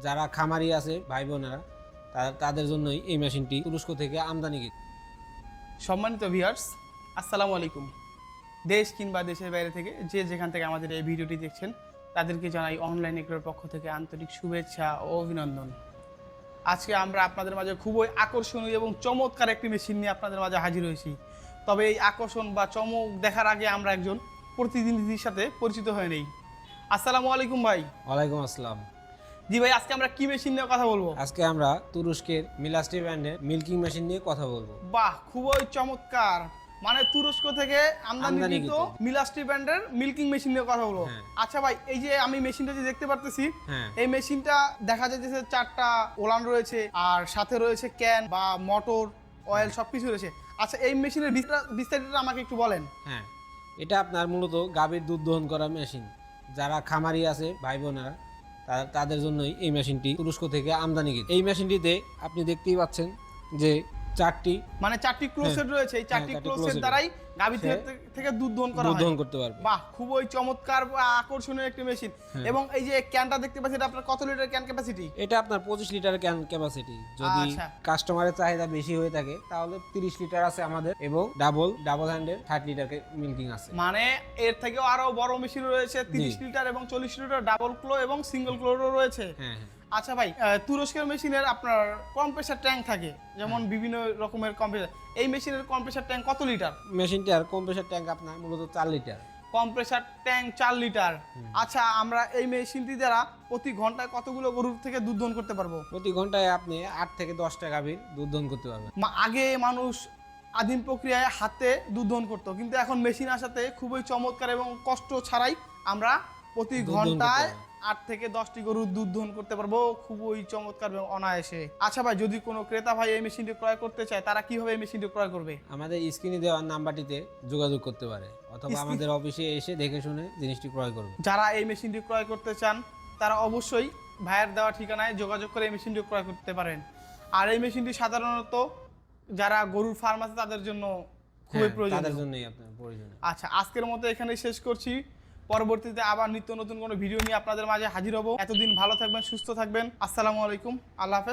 যারা খামারি আছে ভাই বোনেরা তাদের জন্যই এই মেশিনটি তুরস্ক থেকে আমদানিকৃত। সম্মানিত ভিউয়ার্স, আসসালামু আলাইকুম। দেশ কিংবা দেশের বাইরে থেকে যে যেখান থেকে আমাদের এই ভিডিওটি দেখছেন তাদেরকে জানাই অনলাইন এগ্রোর পক্ষ থেকে আন্তরিক শুভেচ্ছা ও অভিনন্দন। আজকে আমরা আপনাদের মাঝে খুবই আকর্ষণীয় এবং চমৎকার একটি মেশিন নিয়ে আপনাদের মাঝে হাজির হয়েছি। তবে এই আকর্ষণ বা চমক দেখার আগে আমরা একজন প্রতিনিধির সাথে পরিচিত হয়ে নেই। আসসালামু আলাইকুম ভাই। ওয়ালাইকুম আসসালাম। জি ভাই, আজকে আমরা কি মেশিন নিয়ে কথা বলবো? আজকে আমরা তুরস্কের মিলাস্টি ব্র্যান্ডের মিল্কিং মেশিন নিয়ে কথা বলবো। বাহ, খুবই চমৎকার। মানে তুরস্ক থেকে আমদানিকৃত মিলাস্টি ব্র্যান্ডের মিল্কিং মেশিন নিয়ে কথা বলবো। আচ্ছা ভাই, এই যে আমি মেশিনটা যে দেখতে পারতেছি, এই মেশিনটা দেখা যাচ্ছে চারটা ওলান রয়েছে আর সাথে রয়েছে ক্যান বা মোটর অয়েল সবকিছু রয়েছে। আচ্ছা, এই মেশিনের বিস্তারিত আমাকে একটু বলেন। হ্যাঁ, এটা আপনার মূলত গাভীর দুধ দহন করা মেশিন। যারা খামারি আছে ভাই বোনেরা তাদের জন্যই এই মেশিনটি তুরস্ক থেকে আমদানিকৃত। এই মেশিনটিতে আপনি দেখতেই পাচ্ছেন যে চারটি ক্লোজেট রয়েছে। এই চারটি ক্লোজেট দ্বারাই গাভী থেকে দুধ দহন করতে পারবে। বাহ, খুবই চমৎকার আকর্ষণীয় একটি মেশিন। এবং এই যে ক্যানটা দেখতে পাচ্ছি, এটা আপনার কত লিটার ক্যান ক্যাপাসিটি? এটা আপনার 25 লিটার ক্যান ক্যাপাসিটি। যদি কাস্টমারের চাহিদা বেশি হয়ে থাকে তাহলে 30 লিটার আছে আমাদের, এবং ডাবল হ্যান্ডের 30 লিটার মিল্কিং আছে। মানে এর থেকেও আরো বড় মেশিন রয়েছে, 30 লিটার এবং 40 লিটার ডাবল ক্লো এবং সিঙ্গেল ক্লোরও রয়েছে। হ্যাঁ। আচ্ছা ভাই, তুরস্কের মেশিনের আপনার কম্প্রেসার ট্যাঙ্ক থাকে, যেমন বিভিন্ন রকমের কম্প্রেসার। এই মেশিনের কম্প্রেসার ট্যাঙ্ক কত লিটার? মেশিনটার কম্প্রেসার ট্যাঙ্ক আপনার মূলত 4 লিটার। Compressor tank 4 litre. আচ্ছা, আমরা এই মেশিনটি দ্বারা প্রতি ঘন্টায় কতগুলো গরুর থেকে দুধ দহন করতে পারবো? প্রতি ঘন্টায় আপনি 8 থেকে 10টা গাভীর দুধ দহন করতে পারবেন। আগে মানুষ আদিম প্রক্রিয়ায় হাতে দুধ দহন করতো, কিন্তু এখন মেশিন আসাতে খুবই চমৎকার এবং কষ্ট ছাড়াই আমরা প্রতি ঘন্টায় 8 থেকে 10টি গরুর দুধ দহন করতে পারবো, খুবই চমৎকার এবং অনায়াসে। আচ্ছা ভাই, যদি কোনো ক্রেতা ভাই এই মেশিনটি ক্রয় করতে চায়, তারা কিভাবে এই মেশিনটি ক্রয় করবে? আমাদের স্ক্রিনে দেওয়া নাম্বারটিতে যোগাযোগ করতে পারে, অথবা আমাদের অফিসে এসে দেখে শুনে জিনিসটি ক্রয় করবে। যারা এই মেশিনটি ক্রয় করতে চান তারা অবশ্যই ভাইয়ের দেওয়া ঠিকানায় যোগাযোগ করে এই মেশিনটি ক্রয় করতে পারেন। আর এই মেশিনটি সাধারণত যারা গরুর ফার্ম আছে তাদের জন্য খুবই প্রয়োজনীয়। তাদের জন্যই আপনার প্রয়োজনীয়। আচ্ছা, আজকের মতো এখানেই শেষ করছি। পরবর্তীতে আবার নিত্য নতুন কোনো ভিডিও নিয়ে আপনাদের মাঝে হাজির হব। এতদিন ভালো থাকবেন, সুস্থ থাকবেন। আসসালামু আলাইকুম, আল্লাহ হাফেজ।